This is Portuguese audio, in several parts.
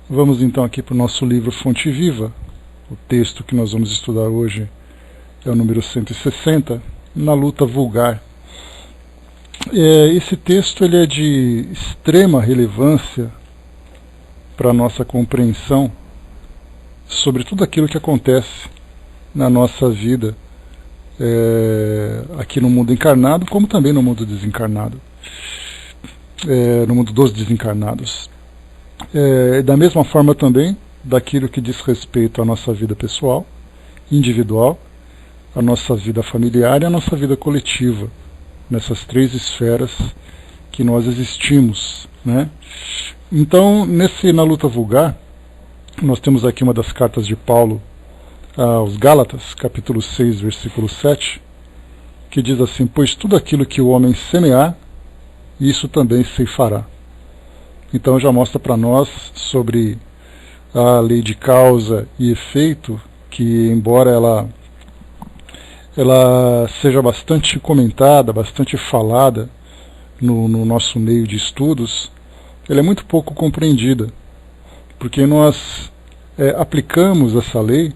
Vamos então aqui para o nosso livro Fonte Viva. O texto que nós vamos estudar hoje é o número 160, Na Luta Vulgar. Esse texto ele é de extrema relevância para a nossa compreensão sobre tudo aquilo que acontece na nossa vida, aqui no mundo encarnado, como também no mundo desencarnado, no mundo dos desencarnados. Da mesma forma também daquilo que diz respeito à nossa vida pessoal, individual, à nossa vida familiar e à nossa vida coletiva, nessas três esferas que nós existimos, né? Então, na luta vulgar, nós temos aqui uma das cartas de Paulo aos Gálatas, capítulo 6, versículo 7, que diz assim: pois tudo aquilo que o homem semear, isso também ceifará. Então já mostra para nós sobre a lei de causa e efeito, que embora ela seja bastante comentada, bastante falada no nosso meio de estudos, ela é muito pouco compreendida, porque nós aplicamos essa lei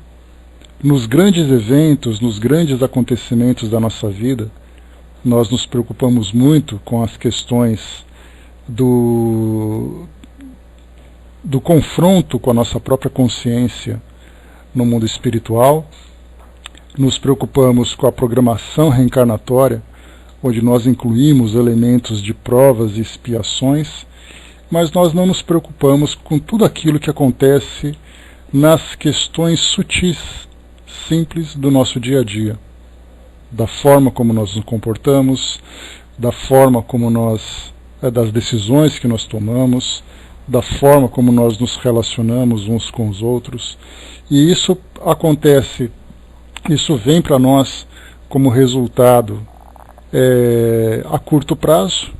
nos grandes eventos, nos grandes acontecimentos da nossa vida. Nós nos preocupamos muito com as questões do confronto com a nossa própria consciência no mundo espiritual, nos preocupamos com a programação reencarnatória, onde nós incluímos elementos de provas e expiações, mas nós não nos preocupamos com tudo aquilo que acontece nas questões sutis, simples do nosso dia a dia, da forma como nós nos comportamos, da forma como das decisões que nós tomamos, da forma como nós nos relacionamos uns com os outros. E isso acontece, isso vem para nós como resultado a curto prazo,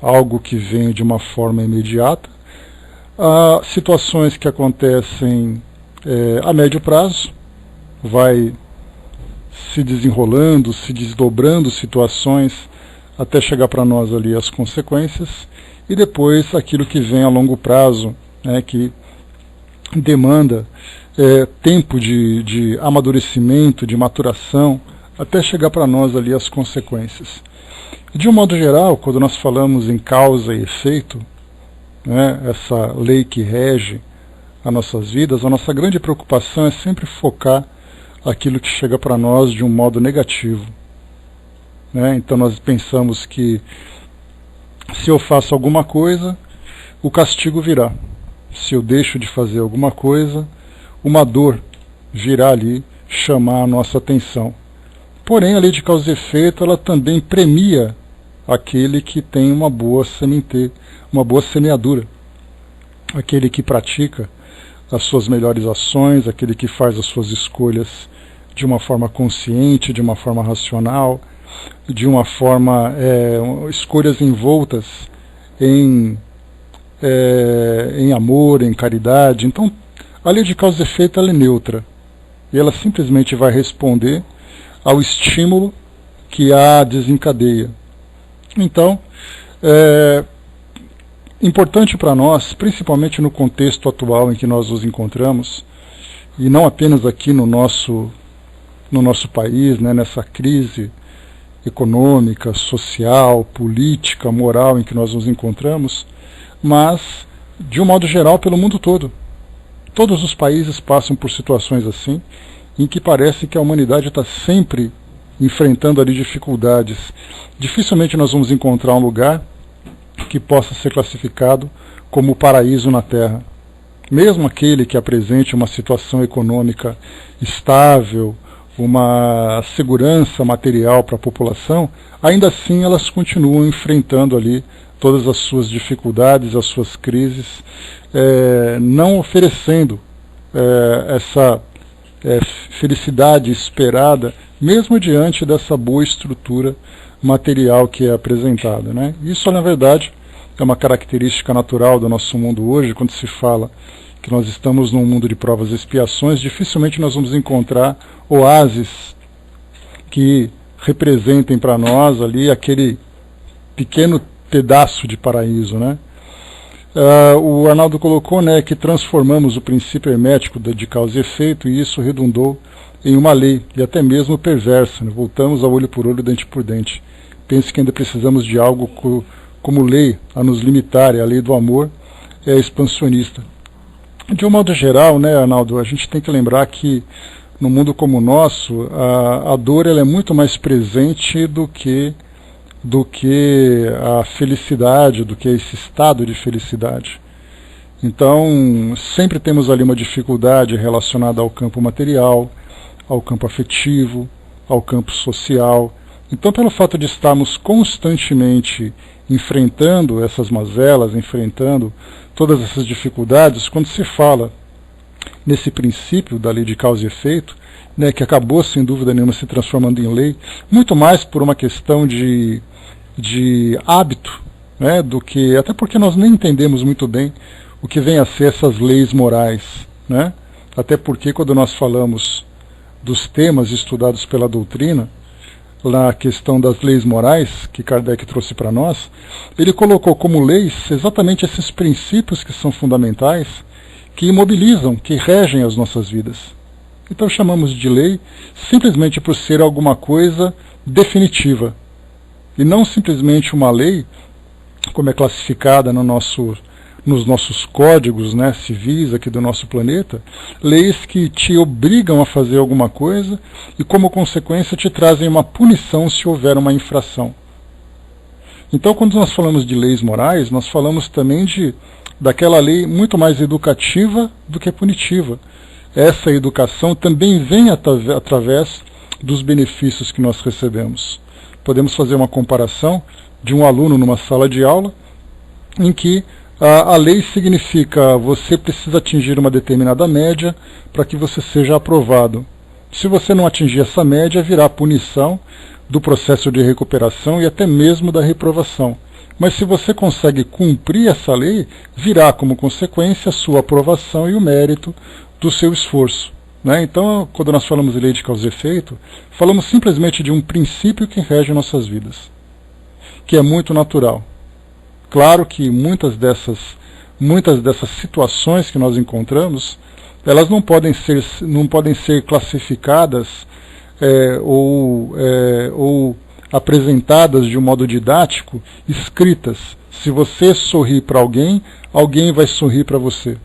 algo que vem de uma forma imediata, há situações que acontecem a médio prazo, vai se desenrolando, se desdobrando situações até chegar para nós ali as consequências, e depois aquilo que vem a longo prazo, que demanda tempo de amadurecimento, de maturação, até chegar para nós ali as consequências. De um modo geral, quando nós falamos em causa e efeito, essa lei que rege as nossas vidas, a nossa grande preocupação é sempre focar aquilo que chega para nós de um modo negativo. Então nós pensamos que se eu faço alguma coisa, o castigo virá. Se eu deixo de fazer alguma coisa, uma dor virá ali chamar a nossa atenção. Porém, a lei de causa e efeito, ela também premia aquele que tem uma boa semeadura, aquele que pratica as suas melhores ações, aquele que faz as suas escolhas de uma forma consciente, de uma forma racional, de uma forma, escolhas envoltas em amor, em caridade. Então, a lei de causa e efeito ela é neutra, e ela simplesmente vai responder ao estímulo que a desencadeia. Então, importante para nós, principalmente no contexto atual em que nós nos encontramos, e não apenas aqui no nosso país, nessa crise econômica, social, política, moral em que nós nos encontramos, mas, de um modo geral, pelo mundo todo. Todos os países passam por situações assim, em que parece que a humanidade está sempre enfrentando ali dificuldades. Dificilmente nós vamos encontrar um lugar que possa ser classificado como o paraíso na Terra. Mesmo aquele que apresente uma situação econômica estável, uma segurança material para a população, ainda assim elas continuam enfrentando ali todas as suas dificuldades, as suas crises, não oferecendo essa felicidade esperada, mesmo diante dessa boa estrutura material que é apresentada. Isso, na verdade, é uma característica natural do nosso mundo hoje. Quando se fala que nós estamos num mundo de provas e expiações, dificilmente nós vamos encontrar oásis que representem para nós ali aquele pequeno pedaço de paraíso, O Arnaldo colocou, né, que transformamos o princípio hermético de causa e efeito, e isso redundou em uma lei, e até mesmo perversa, né? Voltamos ao olho por olho, dente por dente. Penso que ainda precisamos de algo como lei a nos limitar, e a lei do amor é expansionista. De um modo geral, né, Arnaldo, a gente tem que lembrar que no mundo como o nosso, a dor ela é muito mais presente do que a felicidade, do que esse estado de felicidade. Então, sempre temos ali uma dificuldade relacionada ao campo material, ao campo afetivo, ao campo social. Então, pelo fato de estarmos constantemente enfrentando essas mazelas, enfrentando todas essas dificuldades, quando se fala nesse princípio da lei de causa e efeito, né, que acabou sem dúvida nenhuma se transformando em lei, muito mais por uma questão de hábito, né, do que, até porque nós nem entendemos muito bem o que vem a ser essas leis morais, né? Até porque quando nós falamos dos temas estudados pela doutrina, na questão das leis morais que Kardec trouxe para nós, ele colocou como leis exatamente esses princípios que são fundamentais, que imobilizam, que regem as nossas vidas. Então chamamos de lei simplesmente por ser alguma coisa definitiva, e não simplesmente uma lei, como é classificada nos nossos códigos, né, civis aqui do nosso planeta, leis que te obrigam a fazer alguma coisa e, como consequência, te trazem uma punição se houver uma infração. Então, quando nós falamos de leis morais, nós falamos também daquela lei muito mais educativa do que punitiva. Essa educação também vem através dos benefícios que nós recebemos. Podemos fazer uma comparação de um aluno numa sala de aula, em que a lei significa você precisa atingir uma determinada média para que você seja aprovado. Se você não atingir essa média, virá punição do processo de recuperação e até mesmo da reprovação. Mas se você consegue cumprir essa lei, virá como consequência a sua aprovação e o mérito do seu esforço, né? Então, quando nós falamos de lei de causa e efeito, falamos simplesmente de um princípio que rege nossas vidas, que é muito natural. Claro que muitas dessas situações que nós encontramos, elas não podem ser classificadas ou apresentadas de um modo didático, escritas. Se você sorrir para alguém, alguém vai sorrir para você.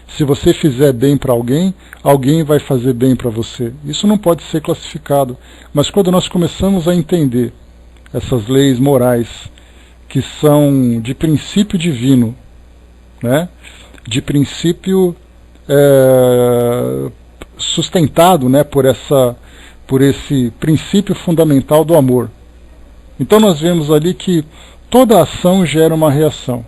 Se você fizer bem para alguém, alguém vai fazer bem para você. Isso não pode ser classificado. Mas quando nós começamos a entender essas leis morais, que são de princípio divino, né? De princípio sustentado, né, por esse princípio fundamental do amor. Então nós vemos ali que toda ação gera uma reação.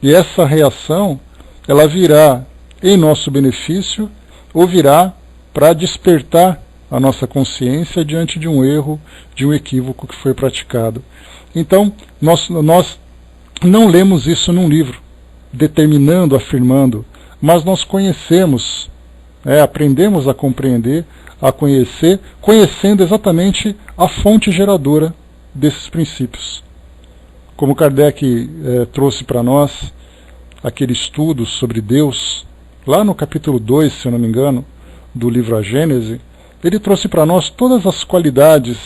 E essa reação, ela virá em nosso benefício ou virá para despertar a nossa consciência diante de um erro, de um equívoco que foi praticado. Então, nós não lemos isso num livro, determinando, afirmando, mas nós conhecemos, aprendemos a compreender, a conhecer, conhecendo exatamente a fonte geradora desses princípios. Como Kardec trouxe para nós aquele estudo sobre Deus, lá no capítulo 2, se eu não me engano, do livro A Gênese, ele trouxe para nós todas as qualidades,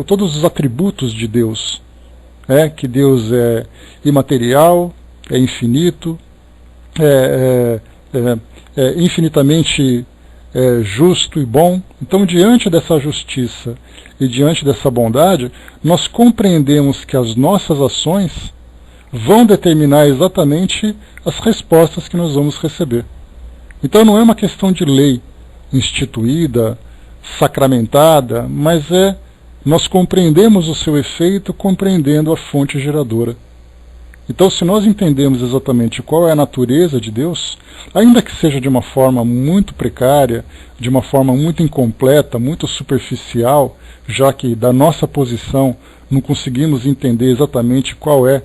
todos os atributos de Deus, que Deus é imaterial, é infinito, infinitamente justo e bom. Então, diante dessa justiça e diante dessa bondade, nós compreendemos que as nossas ações vão determinar exatamente as respostas que nós vamos receber. Então, não é uma questão de lei instituída, sacramentada, mas nós compreendemos o seu efeito compreendendo a fonte geradora. Então, se nós entendemos exatamente qual é a natureza de Deus, ainda que seja de uma forma muito precária, de uma forma muito incompleta, muito superficial, já que da nossa posição não conseguimos entender exatamente qual é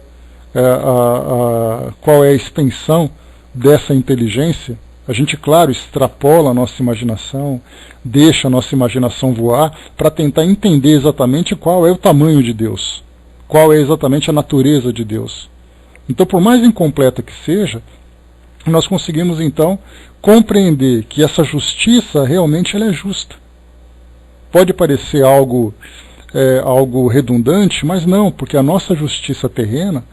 a extensão dessa inteligência, a gente, claro, extrapola a nossa imaginação, deixa a nossa imaginação voar para tentar entender exatamente qual é o tamanho de Deus, qual é exatamente a natureza de Deus. Então, por mais incompleta que seja, nós conseguimos então compreender que essa justiça realmente ela é justa. Pode parecer algo redundante, mas não, porque a nossa justiça terrena,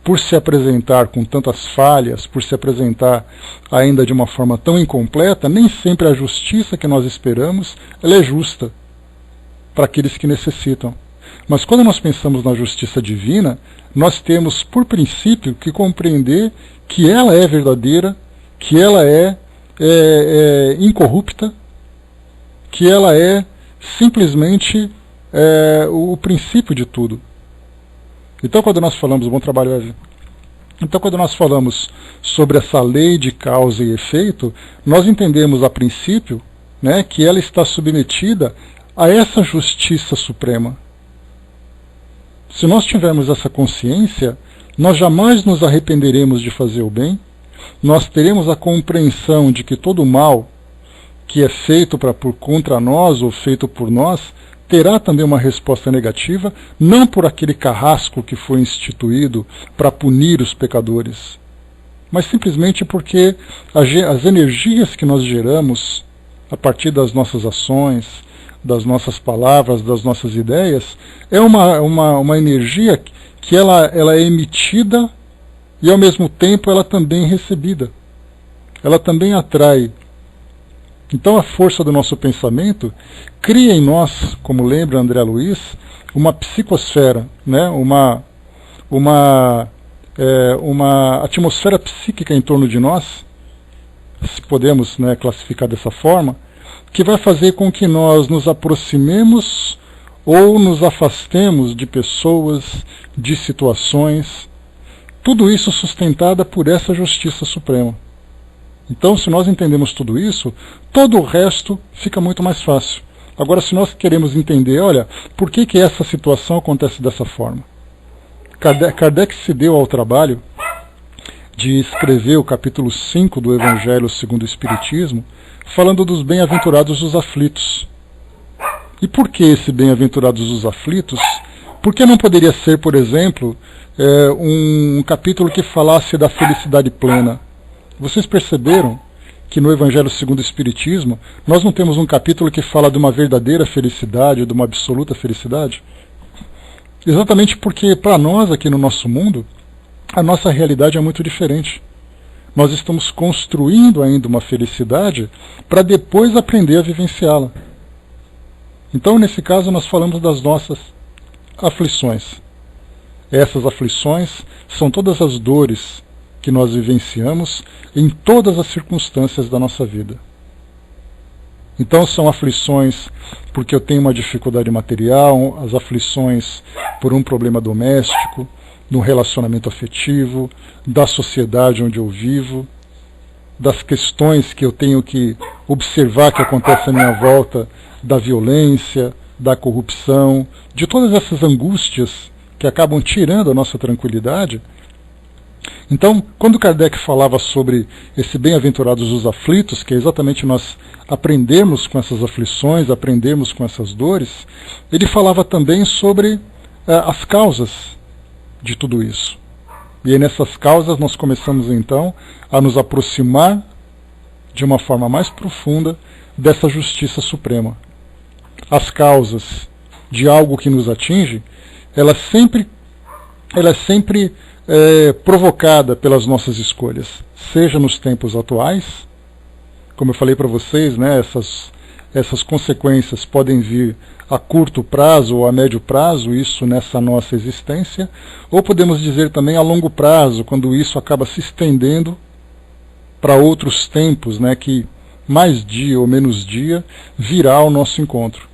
por se apresentar com tantas falhas, por se apresentar ainda de uma forma tão incompleta, nem sempre a justiça que nós esperamos ela é justa para aqueles que necessitam. Mas quando nós pensamos na justiça divina, nós temos por princípio que compreender que ela é verdadeira, que ela é incorrupta, que ela é simplesmente o princípio de tudo. Então quando nós falamos, bom trabalho, Eve. Então quando nós falamos sobre essa lei de causa e efeito, nós entendemos a princípio, né, que ela está submetida a essa justiça suprema. Se nós tivermos essa consciência, nós jamais nos arrependeremos de fazer o bem, nós teremos a compreensão de que todo o mal que é feito por contra nós ou feito por nós, terá também uma resposta negativa, não por aquele carrasco que foi instituído para punir os pecadores, mas simplesmente porque as energias que nós geramos a partir das nossas ações, das nossas palavras, das nossas ideias, é uma energia que ela é emitida e ao mesmo tempo ela também é recebida. Ela também atrai. Então a força do nosso pensamento cria em nós, como lembra André Luiz, uma psicosfera, né? uma atmosfera psíquica em torno de nós, se podemos, né, classificar dessa forma, que vai fazer com que nós nos aproximemos ou nos afastemos de pessoas, de situações, tudo isso sustentada por essa justiça suprema. Então, se nós entendemos tudo isso, todo o resto fica muito mais fácil. Agora, se nós queremos entender, olha, por que essa situação acontece dessa forma? Kardec se deu ao trabalho de escrever o capítulo 5 do Evangelho segundo o Espiritismo, falando dos bem-aventurados os aflitos. E por que esse bem-aventurados os aflitos? Por que não poderia ser, por exemplo, um capítulo que falasse da felicidade plena? Vocês perceberam que no Evangelho segundo o Espiritismo nós não temos um capítulo que fala de uma verdadeira felicidade, de uma absoluta felicidade? Exatamente porque para nós aqui no nosso mundo, a nossa realidade é muito diferente. Nós estamos construindo ainda uma felicidade para depois aprender a vivenciá-la. Então, nesse caso, nós falamos das nossas aflições. Essas aflições são todas as dores que nós vivenciamos em todas as circunstâncias da nossa vida. Então são aflições porque eu tenho uma dificuldade material, as aflições por um problema doméstico, no relacionamento afetivo, da sociedade onde eu vivo, das questões que eu tenho que observar que acontecem à minha volta, da violência, da corrupção, de todas essas angústias que acabam tirando a nossa tranquilidade. Então, quando Kardec falava sobre esse bem-aventurados os aflitos, que é exatamente nós aprendermos com essas aflições, aprendermos com essas dores, ele falava também sobre as causas de tudo isso. E aí nessas causas nós começamos então a nos aproximar de uma forma mais profunda dessa justiça suprema. As causas de algo que nos atinge, ela é sempre provocada pelas nossas escolhas, seja nos tempos atuais, como eu falei para vocês, né, essas consequências podem vir a curto prazo ou a médio prazo, isso nessa nossa existência, ou podemos dizer também a longo prazo, quando isso acaba se estendendo para outros tempos, né, que mais dia ou menos dia virá ao nosso encontro.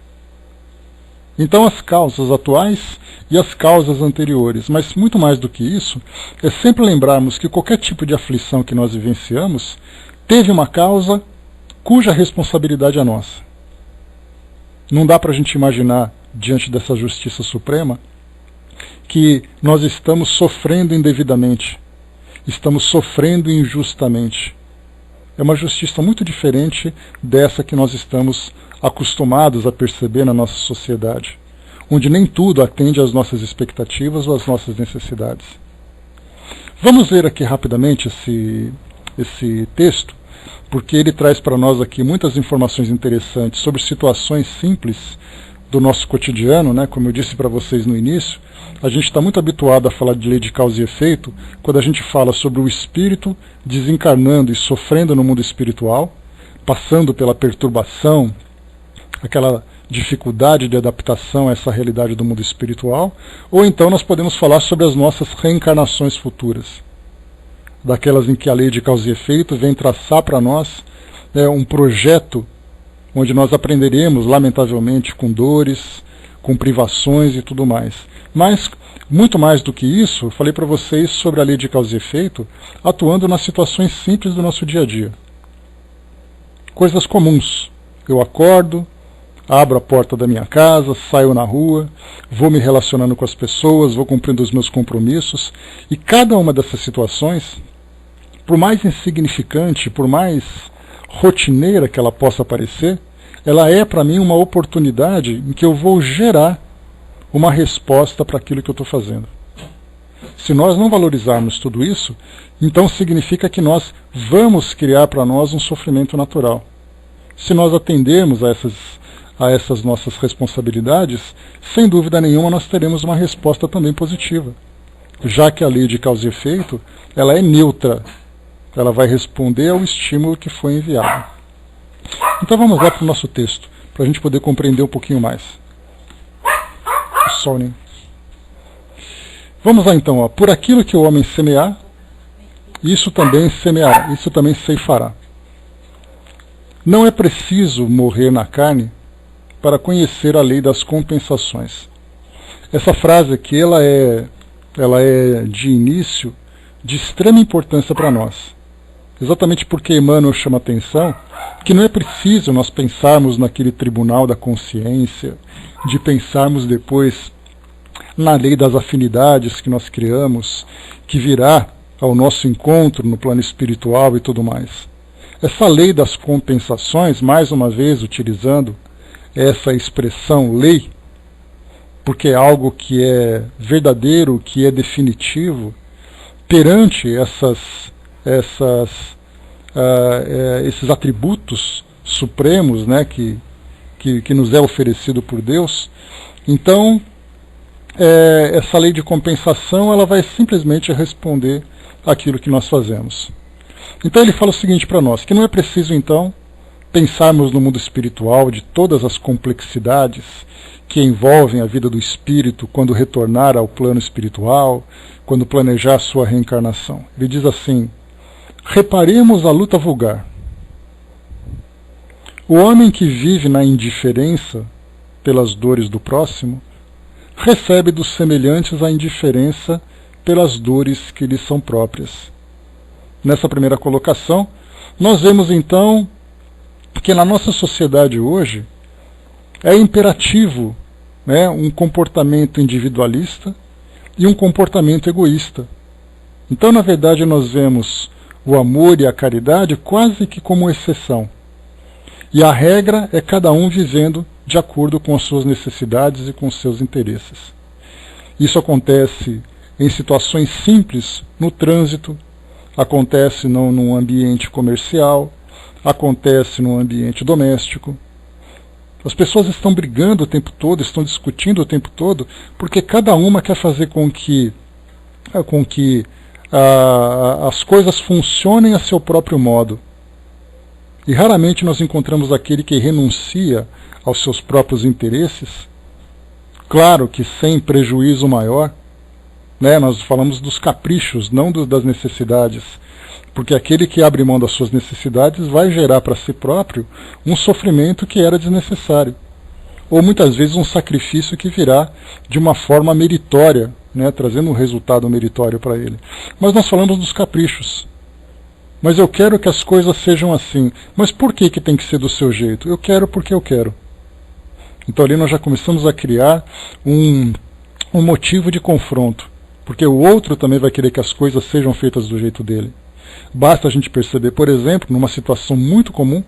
Então as causas atuais e as causas anteriores, mas muito mais do que isso, é sempre lembrarmos que qualquer tipo de aflição que nós vivenciamos teve uma causa cuja responsabilidade é nossa. Não dá para a gente imaginar, diante dessa justiça suprema, que nós estamos sofrendo indevidamente, estamos sofrendo injustamente. É uma justiça muito diferente dessa que nós estamos acostumados a perceber na nossa sociedade, onde nem tudo atende às nossas expectativas ou às nossas necessidades. Vamos ler aqui rapidamente esse texto, porque ele traz para nós aqui muitas informações interessantes sobre situações simples do nosso cotidiano, né? Como eu disse para vocês no início, a gente está muito habituado a falar de lei de causa e efeito quando a gente fala sobre o espírito desencarnando e sofrendo no mundo espiritual, passando pela perturbação, aquela dificuldade de adaptação a essa realidade do mundo espiritual, ou então nós podemos falar sobre as nossas reencarnações futuras, daquelas em que a lei de causa e efeito vem traçar para nós um projeto onde nós aprenderemos, lamentavelmente, com dores, com privações e tudo mais. Mas, muito mais do que isso, eu falei para vocês sobre a lei de causa e efeito, atuando nas situações simples do nosso dia a dia. Coisas comuns. Eu acordo, abro a porta da minha casa, saio na rua, vou me relacionando com as pessoas, vou cumprindo os meus compromissos, e cada uma dessas situações, por mais insignificante, por mais rotineira que ela possa parecer, ela é para mim uma oportunidade em que eu vou gerar uma resposta para aquilo que eu estou fazendo. Se nós não valorizarmos tudo isso, então significa que nós vamos criar para nós um sofrimento natural. Se nós atendermos a essas nossas responsabilidades, sem dúvida nenhuma nós teremos uma resposta também positiva, já que a lei de causa e efeito ela é neutra, ela vai responder ao estímulo que foi enviado. Então vamos lá para o nosso texto, para a gente poder compreender um pouquinho mais. Vamos lá então, ó. Por aquilo que o homem semear, isso também semeará, isso também ceifará. Não é preciso morrer na carne para conhecer a lei das compensações. Essa frase aqui ela é de início de extrema importância para nós. Exatamente porque Emmanuel chama atenção que não é preciso nós pensarmos naquele tribunal da consciência, de pensarmos depois na lei das afinidades que nós criamos, que virá ao nosso encontro no plano espiritual e tudo mais. Essa lei das compensações, mais uma vez utilizando essa expressão lei, porque é algo que é verdadeiro, que é definitivo, perante esses atributos supremos, né, que nos é oferecido por Deus. Então, essa lei de compensação ela vai simplesmente responder àquilo que nós fazemos. Então ele fala o seguinte para nós, que não é preciso então pensarmos no mundo espiritual de todas as complexidades que envolvem a vida do espírito quando retornar ao plano espiritual, quando planejar sua reencarnação. Ele diz assim: reparemos a luta vulgar. O homem que vive na indiferença pelas dores do próximo recebe dos semelhantes a indiferença pelas dores que lhes são próprias. Nessa primeira colocação, nós vemos então que na nossa sociedade hoje é imperativo, né, um comportamento individualista e um comportamento egoísta. Então, na verdade, nós vemos o amor e a caridade quase que como exceção. E a regra é cada um vivendo de acordo com as suas necessidades e com os seus interesses. Isso acontece em situações simples, no trânsito, acontece num ambiente comercial, acontece num ambiente doméstico. As pessoas estão brigando o tempo todo, estão discutindo o tempo todo, porque cada uma quer fazer com que as coisas funcionem a seu próprio modo. E raramente nós encontramos aquele que renuncia aos seus próprios interesses, claro que sem prejuízo maior, né? Nós falamos dos caprichos, não das necessidades, porque aquele que abre mão das suas necessidades vai gerar para si próprio um sofrimento que era desnecessário, ou muitas vezes um sacrifício que virá de uma forma meritória, né? Trazendo um resultado meritório para ele. Mas nós falamos dos caprichos. Mas eu quero que as coisas sejam assim. Mas por que tem que ser do seu jeito? Eu quero porque eu quero. Então ali nós já começamos a criar um motivo de confronto, porque o outro também vai querer que as coisas sejam feitas do jeito dele. Basta a gente perceber, por exemplo, numa situação muito comum,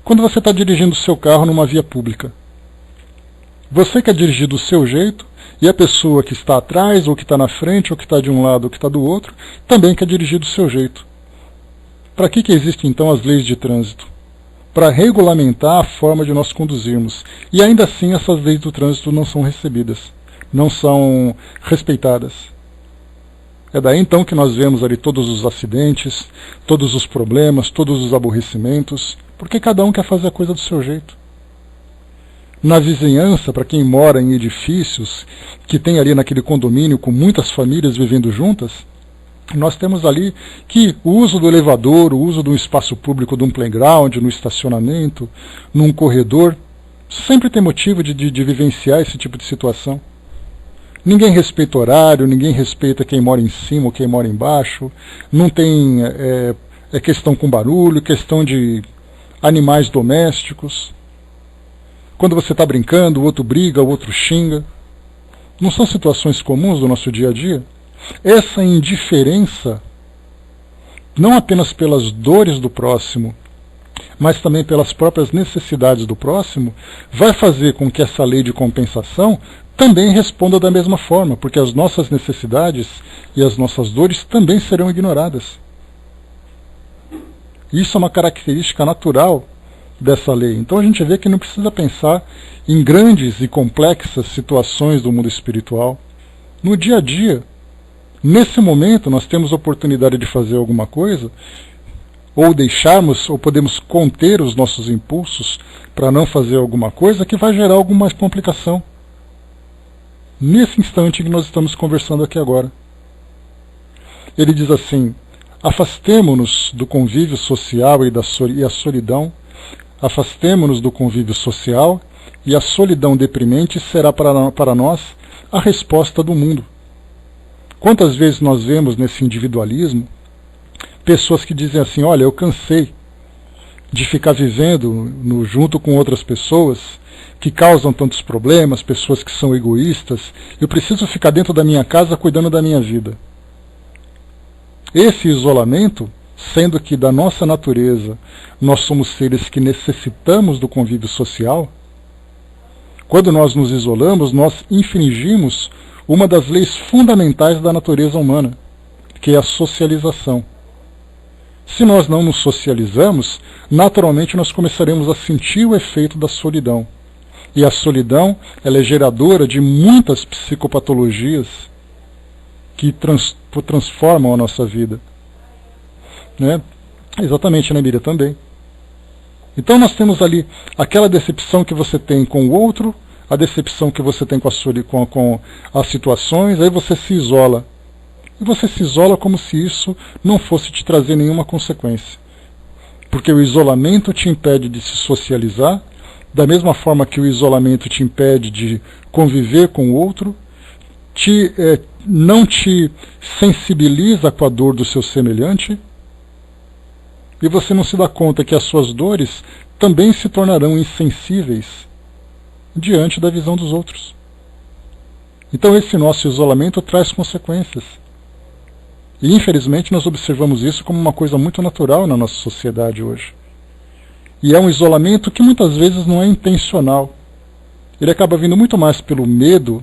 quando você está dirigindo o seu carro numa via pública. Você quer dirigir do seu jeito, e a pessoa que está atrás, ou que está na frente, ou que está de um lado, ou que está do outro, também quer dirigir do seu jeito. Para que existem então as leis de trânsito? Para regulamentar a forma de nós conduzirmos. E ainda assim essas leis do trânsito não são recebidas, não são respeitadas. É daí então que nós vemos ali todos os acidentes, todos os problemas, todos os aborrecimentos, porque cada um quer fazer a coisa do seu jeito. Na vizinhança, para quem mora em edifícios, que tem ali naquele condomínio com muitas famílias vivendo juntas, nós temos ali que o uso do elevador, o uso de um espaço público, de um playground, no estacionamento, num corredor, sempre tem motivo de vivenciar esse tipo de situação. Ninguém respeita horário, ninguém respeita quem mora em cima ou quem mora embaixo, não tem questão com barulho, questão de animais domésticos. Quando você está brincando, o outro briga, o outro xinga. Não são situações comuns do nosso dia a dia? Essa indiferença, não apenas pelas dores do próximo, mas também pelas próprias necessidades do próximo, vai fazer com que essa lei de compensação também responda da mesma forma, porque as nossas necessidades e as nossas dores também serão ignoradas. Isso é uma característica natural dessa lei. Então a gente vê que não precisa pensar em grandes e complexas situações do mundo espiritual. No dia a dia, nesse momento, nós temos a oportunidade de fazer alguma coisa, ou deixarmos, ou podemos conter os nossos impulsos para não fazer alguma coisa que vai gerar alguma complicação. Nesse instante que nós estamos conversando aqui agora. Ele diz assim: afastemo-nos do convívio social e a solidão, afastemo-nos do convívio social e a solidão deprimente será para nós a resposta do mundo. Quantas vezes nós vemos nesse individualismo pessoas que dizem assim: olha, eu cansei de ficar vivendo junto com outras pessoas que causam tantos problemas, pessoas que são egoístas, eu preciso ficar dentro da minha casa cuidando da minha vida. Esse isolamento, sendo que da nossa natureza nós somos seres que necessitamos do convívio social, quando nós nos isolamos, nós infringimos uma das leis fundamentais da natureza humana, que é a socialização. Se nós não nos socializamos, naturalmente nós começaremos a sentir o efeito da solidão. E a solidão, ela é geradora de muitas psicopatologias que transformam a nossa vida. Né? Exatamente, né, Miriam? Também. Então nós temos ali aquela decepção que você tem com o outro, a decepção que você tem com as situações, aí você se isola. E você se isola como se isso não fosse te trazer nenhuma consequência. Porque o isolamento te impede de se socializar, da mesma forma que o isolamento te impede de conviver com o outro, não te sensibiliza com a dor do seu semelhante, e você não se dá conta que as suas dores também se tornarão insensíveis diante da visão dos outros. Então esse nosso isolamento traz consequências. E infelizmente nós observamos isso como uma coisa muito natural na nossa sociedade hoje. E é um isolamento que muitas vezes não é intencional. Ele acaba vindo muito mais pelo medo,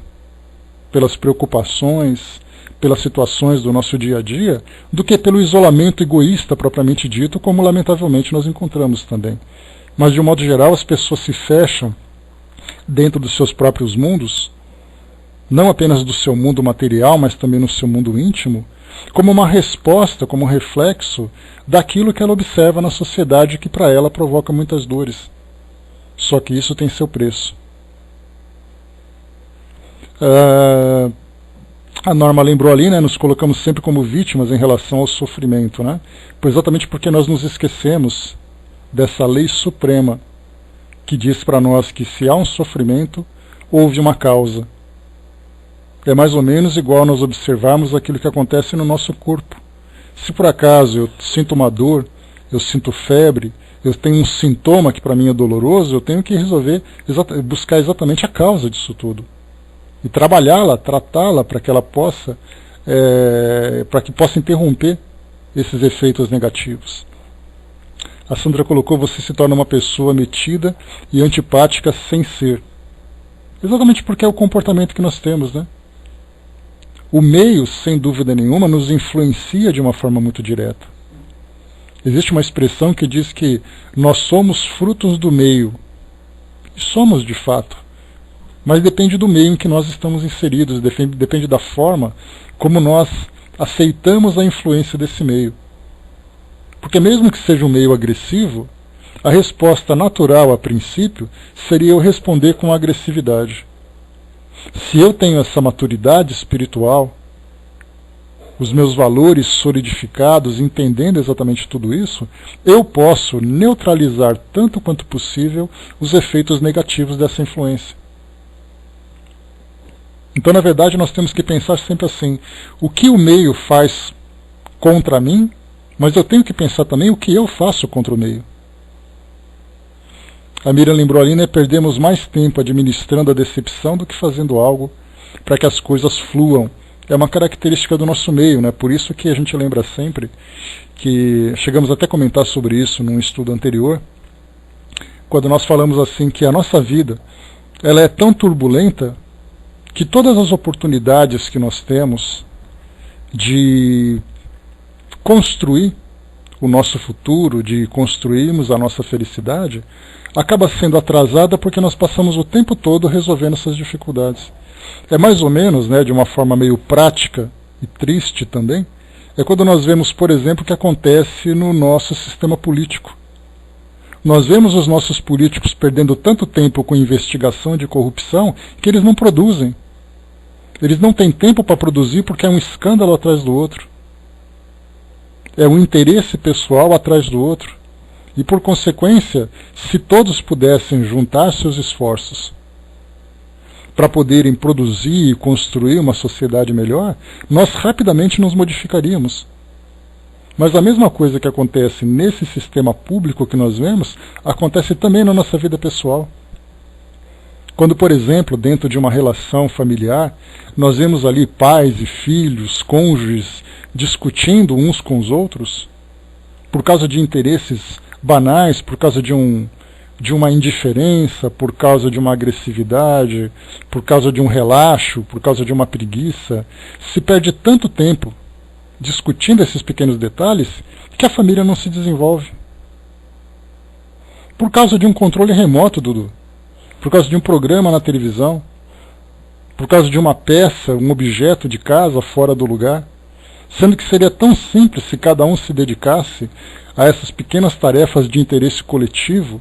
pelas preocupações, pelas situações do nosso dia a dia, do que pelo isolamento egoísta propriamente dito, como lamentavelmente nós encontramos também. Mas de um modo geral as pessoas se fecham dentro dos seus próprios mundos, não apenas do seu mundo material, mas também no seu mundo íntimo, como uma resposta, como um reflexo daquilo que ela observa na sociedade que para ela provoca muitas dores. Só que isso tem seu preço. A Norma lembrou ali, né, nos colocamos sempre como vítimas em relação ao sofrimento, né? Pois exatamente porque nós nos esquecemos dessa lei suprema que diz para nós que se há um sofrimento, houve uma causa. É mais ou menos igual nós observarmos aquilo que acontece no nosso corpo. Se por acaso eu sinto uma dor, eu sinto febre, eu tenho um sintoma que para mim é doloroso, eu tenho que buscar exatamente a causa disso tudo. E trabalhá-la, tratá-la para que ela possa, para que possa interromper esses efeitos negativos. A Sandra colocou: você se torna uma pessoa metida e antipática sem ser. Exatamente porque é o comportamento que nós temos, né? O meio, sem dúvida nenhuma, nos influencia de uma forma muito direta. Existe uma expressão que diz que nós somos frutos do meio. E somos, de fato. Mas depende do meio em que nós estamos inseridos, depende da forma como nós aceitamos a influência desse meio. Porque mesmo que seja um meio agressivo, a resposta natural, a princípio, seria eu responder com agressividade. Se eu tenho essa maturidade espiritual, os meus valores solidificados, entendendo exatamente tudo isso, eu posso neutralizar tanto quanto possível os efeitos negativos dessa influência. Então, na verdade, nós temos que pensar sempre assim, o que o meio faz contra mim, mas eu tenho que pensar também o que eu faço contra o meio. A Miriam lembrou ali, né, perdemos mais tempo administrando a decepção do que fazendo algo para que as coisas fluam. É uma característica do nosso meio, né? Por isso que a gente lembra sempre que, chegamos até a comentar sobre isso num estudo anterior, quando nós falamos assim que a nossa vida ela é tão turbulenta que todas as oportunidades que nós temos de construir o nosso futuro, de construirmos a nossa felicidade, acaba sendo atrasada porque nós passamos o tempo todo resolvendo essas dificuldades. É mais ou menos, né, de uma forma meio prática e triste também, é quando nós vemos, por exemplo, o que acontece no nosso sistema político. Nós vemos os nossos políticos perdendo tanto tempo com investigação de corrupção que eles não produzem. Eles não têm tempo para produzir porque é um escândalo atrás do outro. É um interesse pessoal atrás do outro. E, por consequência, se todos pudessem juntar seus esforços para poderem produzir e construir uma sociedade melhor, nós rapidamente nos modificaríamos. Mas a mesma coisa que acontece nesse sistema público que nós vemos, acontece também na nossa vida pessoal. Quando, por exemplo, dentro de uma relação familiar, nós vemos ali pais e filhos, cônjuges, discutindo uns com os outros, por causa de interesses banais, por causa de uma indiferença, por causa de uma agressividade, por causa de um relaxo, por causa de uma preguiça, se perde tanto tempo discutindo esses pequenos detalhes que a família não se desenvolve. Por causa de um controle remoto, Dudu. Por causa de um programa na televisão, por causa de uma peça, um objeto de casa fora do lugar, sendo que seria tão simples se cada um se dedicasse a essas pequenas tarefas de interesse coletivo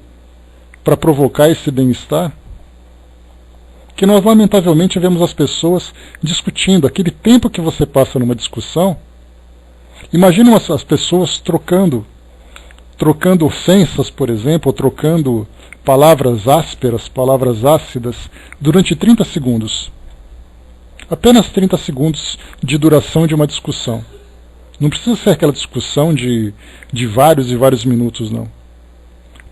para provocar esse bem-estar, que nós lamentavelmente vemos as pessoas discutindo. Aquele tempo que você passa numa discussão, imagina as pessoas trocando ofensas, por exemplo, ou trocando palavras ásperas, palavras ácidas, durante 30 segundos. Apenas 30 segundos de duração de uma discussão. Não precisa ser aquela discussão de vários e vários minutos, não.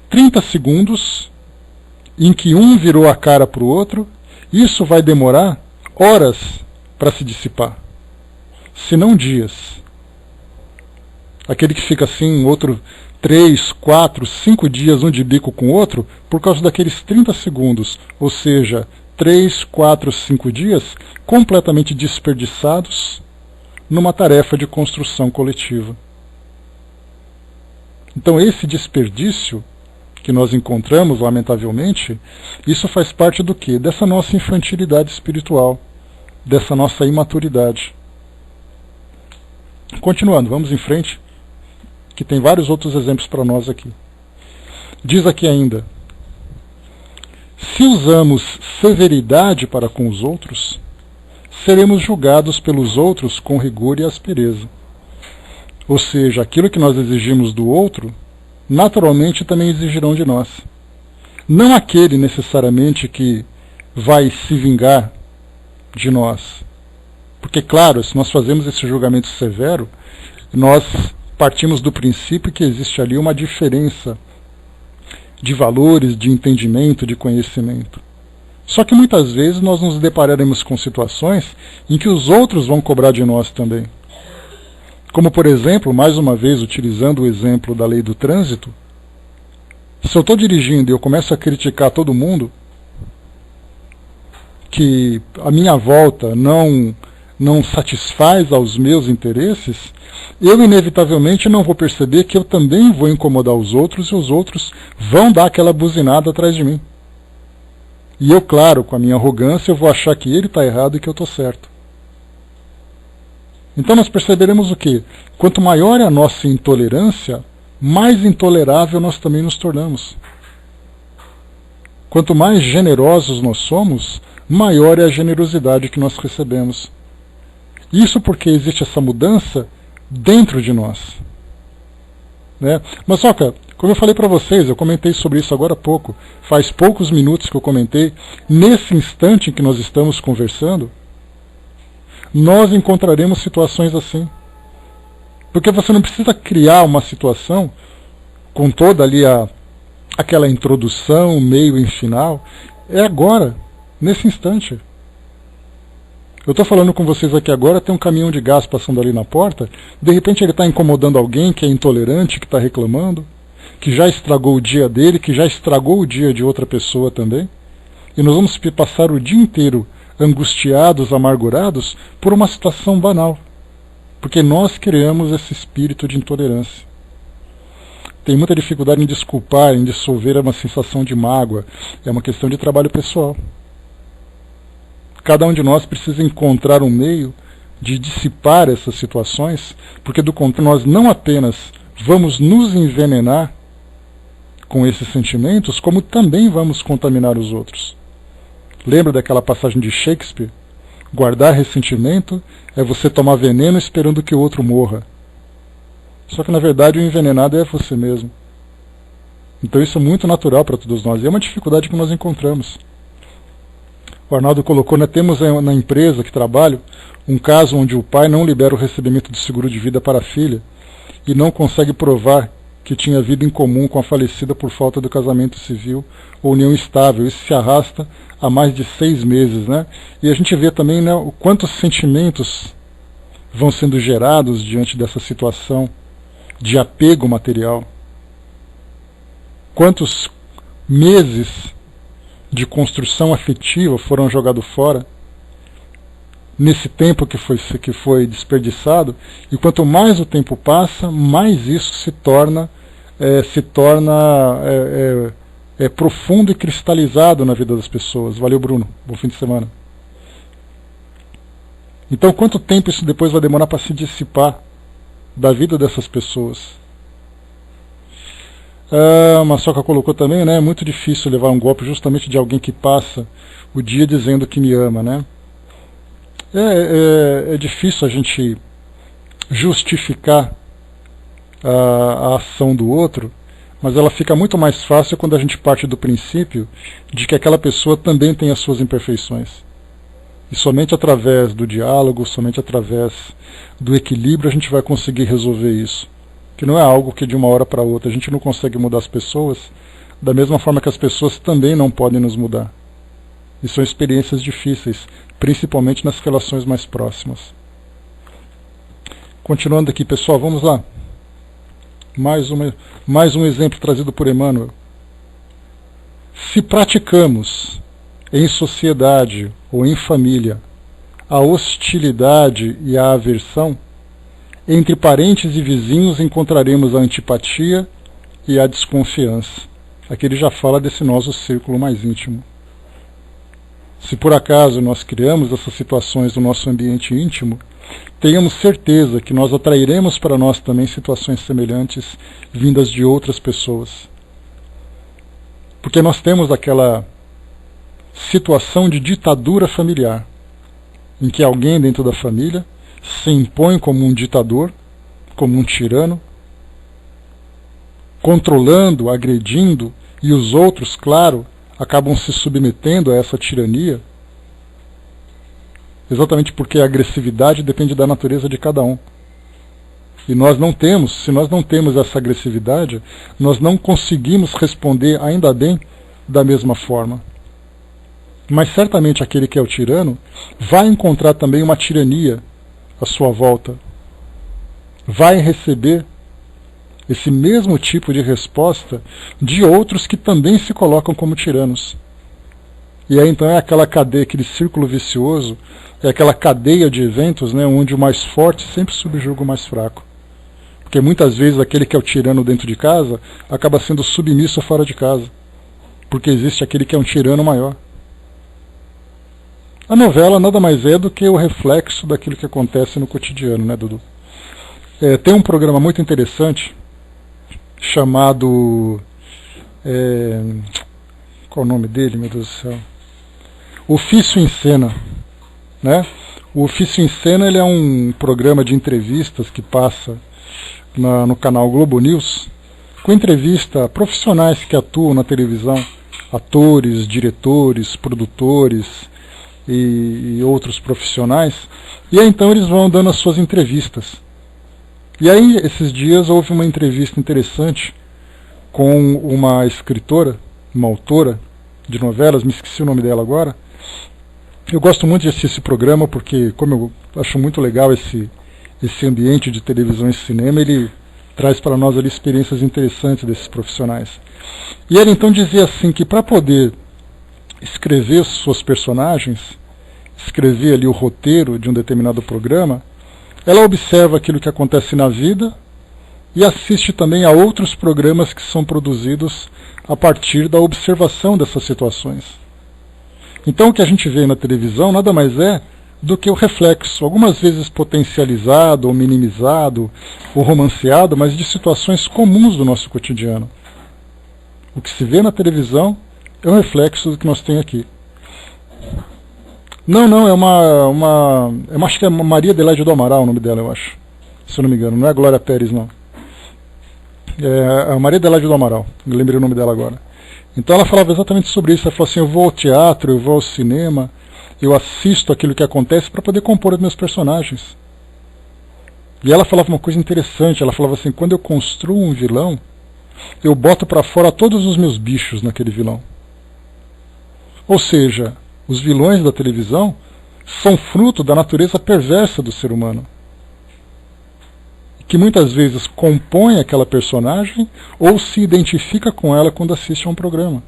30 segundos em que um virou a cara para o outro, isso vai demorar horas para se dissipar, se não dias. Aquele que fica assim, outro 3, 4, 5 dias um de bico com o outro, por causa daqueles 30 segundos, ou seja, 3, 4, 5 dias completamente desperdiçados numa tarefa de construção coletiva. Então esse desperdício que nós encontramos, lamentavelmente, isso faz parte do quê? Dessa nossa infantilidade espiritual, dessa nossa imaturidade. Continuando, vamos em frente, que tem vários outros exemplos para nós aqui. Diz aqui ainda: se usamos severidade para com os outros, seremos julgados pelos outros com rigor e aspereza. Ou seja, aquilo que nós exigimos do outro, naturalmente também exigirão de nós. Não aquele necessariamente que vai se vingar de nós. Porque, claro, se nós fazemos esse julgamento severo, nós partimos do princípio que existe ali uma diferença de valores, de entendimento, de conhecimento. Só que muitas vezes nós nos depararemos com situações em que os outros vão cobrar de nós também. Como, por exemplo, mais uma vez utilizando o exemplo da lei do trânsito, se eu estou dirigindo e eu começo a criticar todo mundo, que a minha volta não satisfaz aos meus interesses, eu inevitavelmente não vou perceber que eu também vou incomodar os outros e os outros vão dar aquela buzinada atrás de mim. E eu, claro, com a minha arrogância, eu vou achar que ele está errado e que eu estou certo. Então nós perceberemos o quê? Quanto maior é a nossa intolerância, mais intolerável nós também nos tornamos. Quanto mais generosos nós somos, maior é a generosidade que nós recebemos. Isso porque existe essa mudança dentro de nós. Né? Mas, como eu falei para vocês, eu comentei sobre isso agora há pouco, faz poucos minutos que eu comentei, nesse instante em que nós estamos conversando, nós encontraremos situações assim. Porque você não precisa criar uma situação com toda ali aquela introdução, meio e final. É agora, nesse instante. Eu estou falando com vocês aqui agora, tem um caminhão de gás passando ali na porta, de repente ele está incomodando alguém que é intolerante, que está reclamando, que já estragou o dia dele, que já estragou o dia de outra pessoa também. E nós vamos passar o dia inteiro angustiados, amargurados, por uma situação banal. Porque nós criamos esse espírito de intolerância. Tem muita dificuldade em desculpar, em dissolver uma sensação de mágoa. É uma questão de trabalho pessoal. Cada um de nós precisa encontrar um meio de dissipar essas situações, porque do contrário nós não apenas vamos nos envenenar com esses sentimentos, como também vamos contaminar os outros. Lembra daquela passagem de Shakespeare? Guardar ressentimento é você tomar veneno esperando que o outro morra. Só que na verdade o envenenado é você mesmo. Então isso é muito natural para todos nós, e é uma dificuldade que nós encontramos. O Arnaldo colocou, né, temos na empresa que trabalho um caso onde o pai não libera o recebimento do seguro de vida para a filha e não consegue provar que tinha vida em comum com a falecida por falta do casamento civil ou união estável. Isso se arrasta há mais de 6 meses. Né? E a gente vê também, né, quantos sentimentos vão sendo gerados diante dessa situação de apego material. Quantos meses de construção afetiva foram jogados fora nesse tempo que foi desperdiçado, e quanto mais o tempo passa, mais isso se torna profundo e cristalizado na vida das pessoas. Valeu, Bruno. Bom fim de semana. Então, quanto tempo isso depois vai demorar para se dissipar da vida dessas pessoas? A Maçoca colocou também, né? É muito difícil levar um golpe justamente de alguém que passa o dia dizendo que me ama, né? É difícil a gente justificar a ação do outro, mas ela fica muito mais fácil quando a gente parte do princípio de que aquela pessoa também tem as suas imperfeições. E somente através do diálogo, somente através do equilíbrio a gente vai conseguir resolver isso. Que não é algo que de uma hora para outra a gente não consegue mudar as pessoas, da mesma forma que as pessoas também não podem nos mudar. E são experiências difíceis, principalmente nas relações mais próximas. Continuando aqui, pessoal, vamos lá. Mais um exemplo trazido por Emmanuel. Se praticamos em sociedade ou em família a hostilidade e a aversão, entre parentes e vizinhos encontraremos a antipatia e a desconfiança. Aqui ele já fala desse nosso círculo mais íntimo. Se por acaso nós criamos essas situações no nosso ambiente íntimo, tenhamos certeza que nós atrairemos para nós também situações semelhantes vindas de outras pessoas. Porque nós temos aquela situação de ditadura familiar, em que alguém dentro da família se impõe como um ditador, como um tirano, controlando, agredindo, e os outros, claro, acabam se submetendo a essa tirania, exatamente porque a agressividade depende da natureza de cada um. E nós não temos, se nós não temos essa agressividade, nós não conseguimos responder, ainda bem, da mesma forma. Mas certamente aquele que é o tirano vai encontrar também uma tirania à sua volta. Vai receber esse mesmo tipo de resposta de outros que também se colocam como tiranos. E aí então é aquela cadeia, aquele círculo vicioso, é aquela cadeia de eventos, né, onde o mais forte sempre subjuga o mais fraco. Porque muitas vezes aquele que é o tirano dentro de casa acaba sendo submisso fora de casa. Porque existe aquele que é um tirano maior. A novela nada mais é do que o reflexo daquilo que acontece no cotidiano, né, Dudu? Tem um programa muito interessante chamado... qual é o nome dele, meu Deus do céu? Ofício em Cena, né? O Ofício em Cena, ele é um programa de entrevistas que passa no canal Globo News, com entrevista a profissionais que atuam na televisão, atores, diretores, produtores e outros profissionais, e aí então eles vão dando as suas entrevistas. E aí esses dias houve uma entrevista interessante com uma escritora, uma autora de novelas, me esqueci o nome dela agora. Eu gosto muito de assistir esse programa porque, como eu acho muito legal esse ambiente de televisão e cinema, ele traz para nós ali experiências interessantes desses profissionais. E ela então dizia assim que para poder escrever suas personagens, escrever ali o roteiro de um determinado programa, ela observa aquilo que acontece na vida e assiste também a outros programas que são produzidos a partir da observação dessas situações. Então o que a gente vê na televisão nada mais é do que o reflexo, algumas vezes potencializado, ou minimizado, ou romanceado, mas de situações comuns do nosso cotidiano. O que se vê na televisão é um reflexo do que nós temos aqui. Não, acho que é Maria Adelaide do Amaral o nome dela, eu acho. Se eu não me engano, não é Glória Pérez, não. É a Maria Adelaide do Amaral, eu lembrei o nome dela agora. Então ela falava exatamente sobre isso, ela falou assim, eu vou ao teatro, eu vou ao cinema, eu assisto aquilo que acontece para poder compor os meus personagens. E ela falava uma coisa interessante, ela falava assim, quando eu construo um vilão, eu boto para fora todos os meus bichos naquele vilão. Ou seja, os vilões da televisão são fruto da natureza perversa do ser humano, que muitas vezes compõe aquela personagem ou se identifica com ela quando assiste a um programa.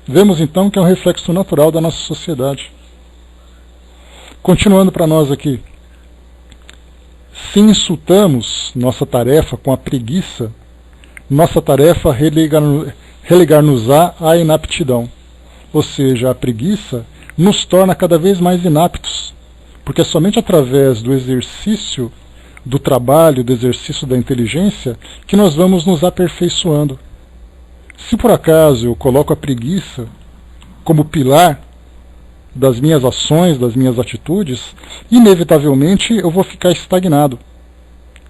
Vemos então que é um reflexo natural da nossa sociedade. Continuando para nós aqui. Se insultamos nossa tarefa com a preguiça, nossa tarefa relegar-nos-á à inaptidão. Ou seja, a preguiça nos torna cada vez mais inaptos, porque é somente através do exercício do trabalho, do exercício da inteligência, que nós vamos nos aperfeiçoando. Se por acaso eu coloco a preguiça como pilar das minhas ações, das minhas atitudes, inevitavelmente eu vou ficar estagnado.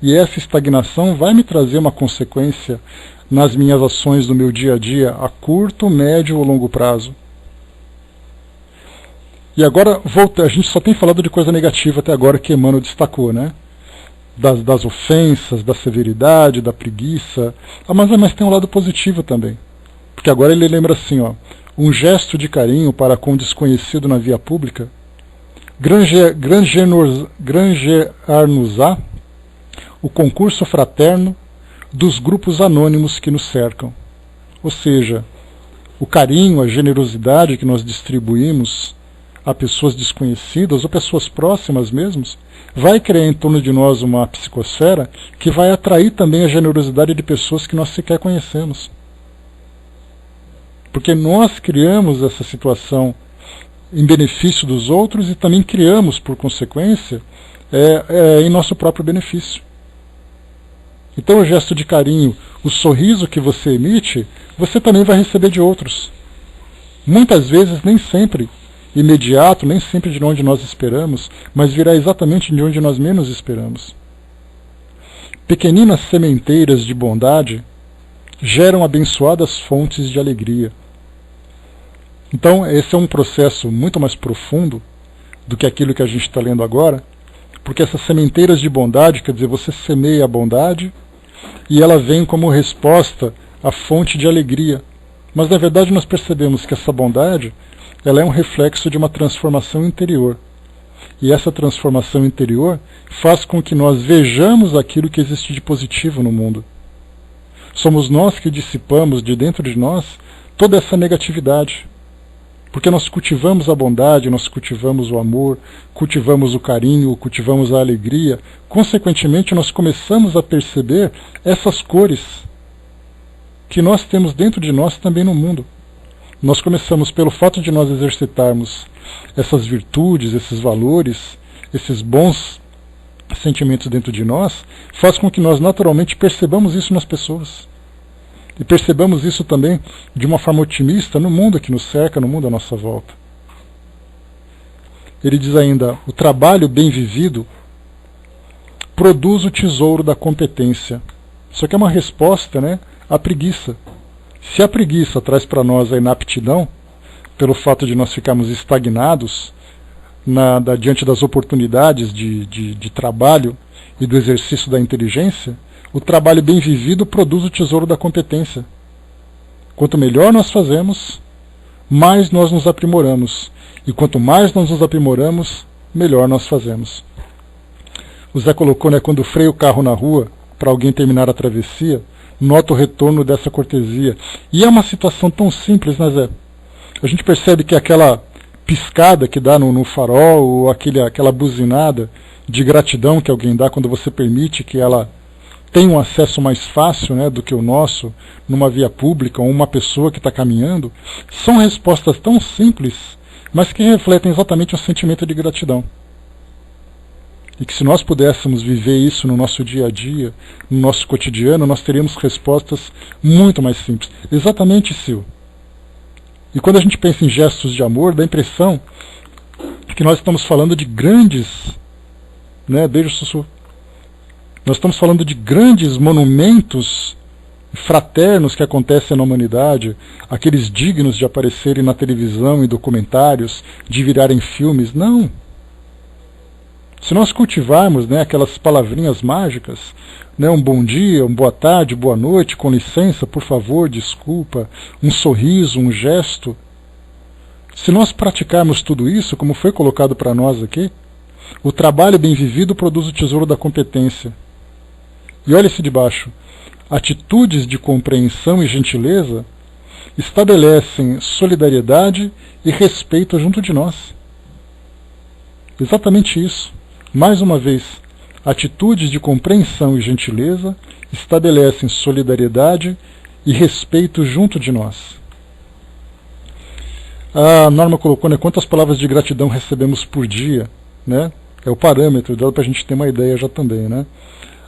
E essa estagnação vai me trazer uma consequência nas minhas ações do meu dia a dia, a curto, médio ou longo prazo. E agora, a gente só tem falado de coisa negativa até agora que Emmanuel destacou, né? Das ofensas, da severidade, da preguiça, mas tem um lado positivo também, porque agora ele lembra assim, ó, um gesto de carinho para com o desconhecido na via pública, granjear-nos-á o concurso fraterno dos grupos anônimos que nos cercam. Ou seja, o carinho, a generosidade que nós distribuímos a pessoas desconhecidas ou pessoas próximas mesmos, vai criar em torno de nós uma psicosfera que vai atrair também a generosidade de pessoas que nós sequer conhecemos. Porque nós criamos essa situação em benefício dos outros e também criamos, por consequência, em nosso próprio benefício. Então o gesto de carinho, o sorriso que você emite, você também vai receber de outros. Muitas vezes, nem sempre imediato, nem sempre de onde nós esperamos, mas virá exatamente de onde nós menos esperamos. Pequeninas sementeiras de bondade geram abençoadas fontes de alegria. Então, esse é um processo muito mais profundo do que aquilo que a gente está lendo agora, porque essas sementeiras de bondade, quer dizer, você semeia a bondade e ela vem como resposta à fonte de alegria. Mas, na verdade, nós percebemos que essa bondade ela é um reflexo de uma transformação interior. E essa transformação interior faz com que nós vejamos aquilo que existe de positivo no mundo. Somos nós que dissipamos de dentro de nós toda essa negatividade. Porque nós cultivamos a bondade, nós cultivamos o amor, cultivamos o carinho, cultivamos a alegria. Consequentemente, nós começamos a perceber essas cores que nós temos dentro de nós também no mundo. Nós começamos, pelo fato de nós exercitarmos essas virtudes, esses valores, esses bons sentimentos dentro de nós, faz com que nós naturalmente percebamos isso nas pessoas. E percebamos isso também de uma forma otimista no mundo que nos cerca, no mundo à nossa volta. Ele diz ainda, o trabalho bem vivido produz o tesouro da competência. Isso aqui é uma resposta, né, à preguiça. Se a preguiça traz para nós a inaptidão, pelo fato de nós ficarmos estagnados diante das oportunidades de trabalho e do exercício da inteligência, o trabalho bem vivido produz o tesouro da competência. Quanto melhor nós fazemos, mais nós nos aprimoramos. E quanto mais nós nos aprimoramos, melhor nós fazemos. O Zé colocou, né, quando freia o carro na rua, para alguém terminar a travessia, nota o retorno dessa cortesia. E é uma situação tão simples, né, Zé? A gente percebe que aquela piscada que dá no farol, ou aquela buzinada de gratidão que alguém dá quando você permite que ela tenha um acesso mais fácil, né, do que o nosso, numa via pública, ou uma pessoa que está caminhando, são respostas tão simples, mas que refletem exatamente um sentimento de gratidão. E que se nós pudéssemos viver isso no nosso dia a dia, no nosso cotidiano, nós teríamos respostas muito mais simples. Exatamente, Sil. E quando a gente pensa em gestos de amor, dá a impressão que nós estamos falando de grandes, né, beijo, sussurro. Nós estamos falando de grandes monumentos fraternos que acontecem na humanidade, aqueles dignos de aparecerem na televisão e documentários, de virarem filmes. Não. Se nós cultivarmos, né, aquelas palavrinhas mágicas, né, um bom dia, uma boa tarde, boa noite, com licença, por favor, desculpa, um sorriso, um gesto, se nós praticarmos tudo isso, como foi colocado para nós aqui, o trabalho bem vivido produz o tesouro da competência. E olha-se de baixo, atitudes de compreensão e gentileza estabelecem solidariedade e respeito junto de nós. Exatamente isso. Mais uma vez, atitudes de compreensão e gentileza estabelecem solidariedade e respeito junto de nós. A Norma colocou, né, quantas palavras de gratidão recebemos por dia, né? É o parâmetro dela para a gente ter uma ideia já também, né?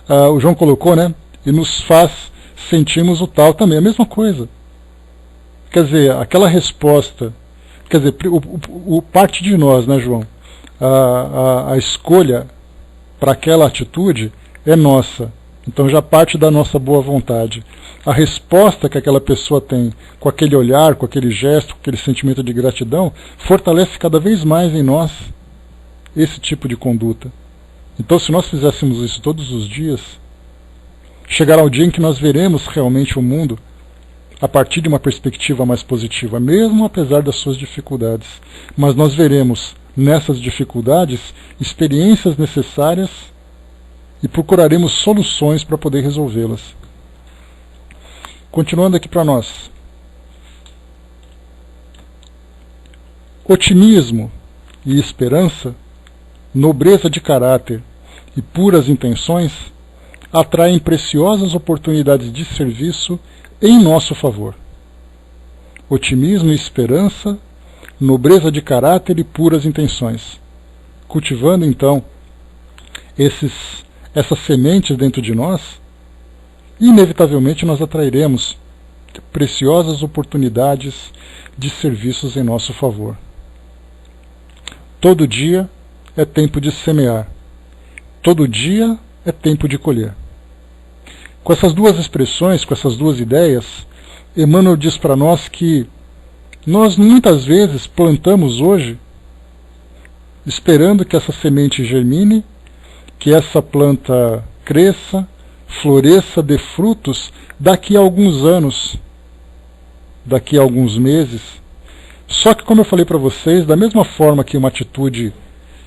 O João colocou, né? E nos faz sentirmos o tal também, a mesma coisa. Quer dizer, aquela resposta, quer dizer, o parte de nós, né, João? A escolha para aquela atitude é nossa. Então já parte da nossa boa vontade. A resposta que aquela pessoa tem com aquele olhar, com aquele gesto, com aquele sentimento de gratidão, fortalece cada vez mais em nós esse tipo de conduta. Então, se nós fizéssemos isso todos os dias, chegará o dia em que nós veremos realmente o mundo a partir de uma perspectiva mais positiva, mesmo apesar das suas dificuldades. Mas nós veremos nessas dificuldades experiências necessárias e procuraremos soluções para poder resolvê-las. Continuando aqui para nós. Otimismo e esperança, nobreza de caráter e puras intenções atraem preciosas oportunidades de serviço em nosso favor. Otimismo e esperança, nobreza de caráter e puras intenções. Cultivando, então, essas sementes dentro de nós, inevitavelmente nós atrairemos preciosas oportunidades de serviços em nosso favor. Todo dia é tempo de semear. Todo dia é tempo de colher. Com essas duas expressões, com essas duas ideias, Emmanuel diz para nós que nós muitas vezes plantamos hoje, esperando que essa semente germine, que essa planta cresça, floresça, dê frutos daqui a alguns anos, daqui a alguns meses. Só que, como eu falei para vocês, da mesma forma que uma atitude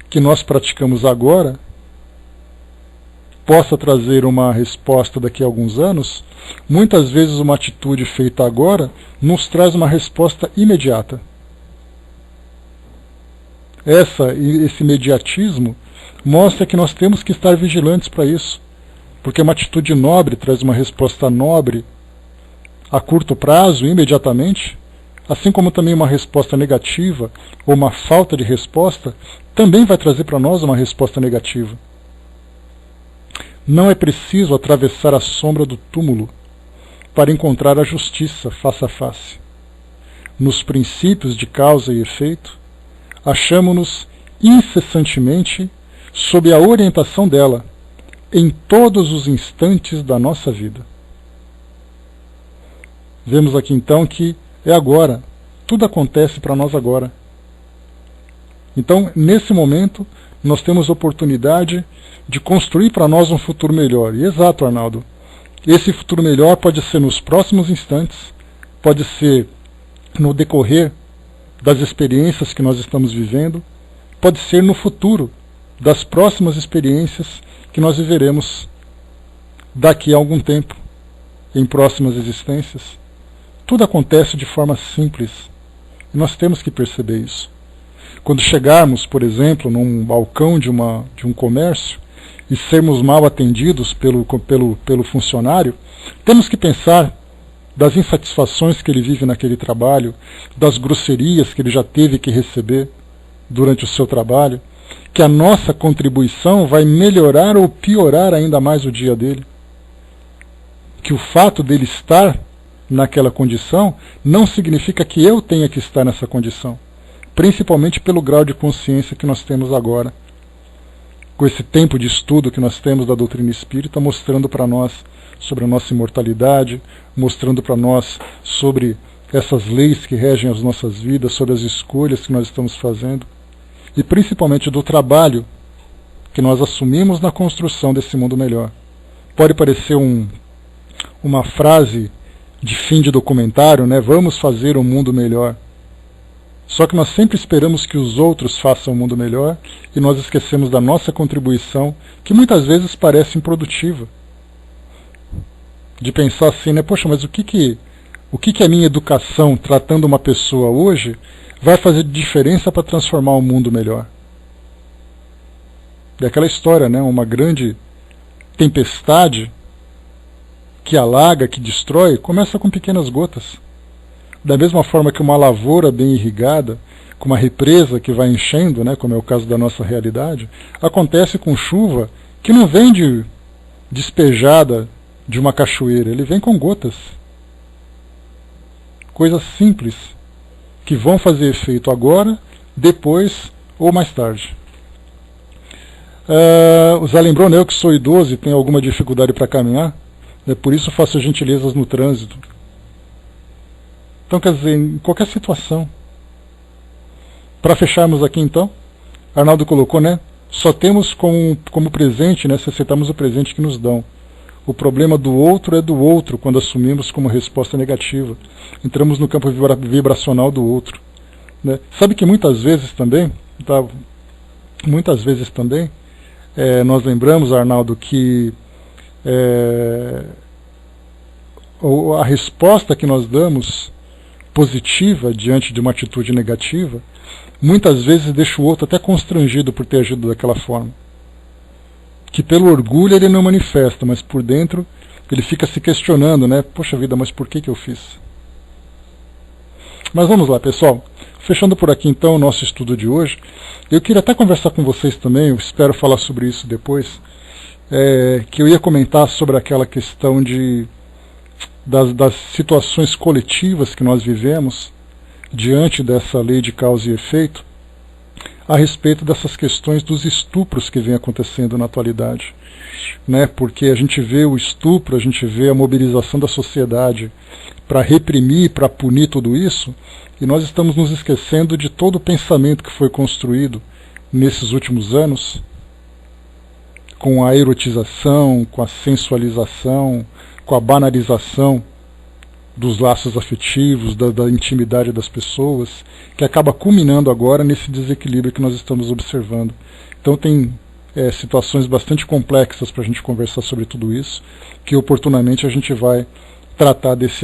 que nós praticamos agora possa trazer uma resposta daqui a alguns anos, muitas vezes uma atitude feita agora nos traz uma resposta imediata. esse imediatismo mostra que nós temos que estar vigilantes para isso, porque uma atitude nobre traz uma resposta nobre a curto prazo, imediatamente, assim como também uma resposta negativa ou uma falta de resposta também vai trazer para nós uma resposta negativa. Não é preciso atravessar a sombra do túmulo para encontrar a justiça face a face. Nos princípios de causa e efeito, achamo-nos incessantemente sob a orientação dela, em todos os instantes da nossa vida. Vemos aqui então que é agora, tudo acontece para nós agora. Então, nesse momento, nós temos a oportunidade de construir para nós um futuro melhor. E exato, Arnaldo, esse futuro melhor pode ser nos próximos instantes, pode ser no decorrer das experiências que nós estamos vivendo, pode ser no futuro das próximas experiências que nós viveremos daqui a algum tempo, em próximas existências. Tudo acontece de forma simples, e nós temos que perceber isso. Quando chegarmos, por exemplo, num balcão de um comércio e sermos mal atendidos pelo funcionário, temos que pensar das insatisfações que ele vive naquele trabalho, das grosserias que ele já teve que receber durante o seu trabalho, que a nossa contribuição vai melhorar ou piorar ainda mais o dia dele. Que o fato dele estar naquela condição não significa que eu tenha que estar nessa condição, principalmente pelo grau de consciência que nós temos agora, com esse tempo de estudo que nós temos da doutrina espírita, mostrando para nós sobre a nossa imortalidade, mostrando para nós sobre essas leis que regem as nossas vidas, sobre as escolhas que nós estamos fazendo, e principalmente do trabalho que nós assumimos na construção desse mundo melhor. Pode parecer uma frase de fim de documentário, né? Vamos fazer um mundo melhor. Só que nós sempre esperamos que os outros façam um mundo melhor e nós esquecemos da nossa contribuição, que muitas vezes parece improdutiva. De pensar assim, né? Poxa, mas o que a minha educação, tratando uma pessoa hoje, vai fazer de diferença para transformar o mundo melhor? É aquela história, né? Uma grande tempestade que alaga, que destrói, começa com pequenas gotas. Da mesma forma que uma lavoura bem irrigada, com uma represa que vai enchendo, né, como é o caso da nossa realidade, acontece com chuva que não vem despejada de uma cachoeira, ele vem com gotas. Coisas simples, que vão fazer efeito agora, depois ou mais tarde. O Zé lembrou, né, eu que sou idoso e tenho alguma dificuldade para caminhar, por isso faço gentilezas no trânsito. Então, quer dizer, em qualquer situação. Para fecharmos aqui, então, Arnaldo colocou, né? Só temos como presente, né? Se aceitamos o presente que nos dão. O problema do outro é do outro, quando assumimos como resposta negativa. Entramos no campo vibracional do outro. Né? Sabe que muitas vezes também, nós lembramos, Arnaldo, que a resposta que nós damos positiva diante de uma atitude negativa, muitas vezes deixa o outro até constrangido por ter agido daquela forma. Que pelo orgulho ele não manifesta, mas por dentro ele fica se questionando, né? Poxa vida, mas por que eu fiz? Mas vamos lá, pessoal. Fechando por aqui então o nosso estudo de hoje, eu queria até conversar com vocês também, eu espero falar sobre isso depois, que eu ia comentar sobre aquela questão das situações coletivas que nós vivemos diante dessa lei de causa e efeito, a respeito dessas questões dos estupros que vem acontecendo na atualidade. Né? Porque a gente vê o estupro, a gente vê a mobilização da sociedade para reprimir, para punir tudo isso, e nós estamos nos esquecendo de todo o pensamento que foi construído nesses últimos anos, com a erotização, com a sensualização, com a banalização dos laços afetivos, da intimidade das pessoas, que acaba culminando agora nesse desequilíbrio que nós estamos observando. Então tem situações bastante complexas para a gente conversar sobre tudo isso, que oportunamente a gente vai tratar desse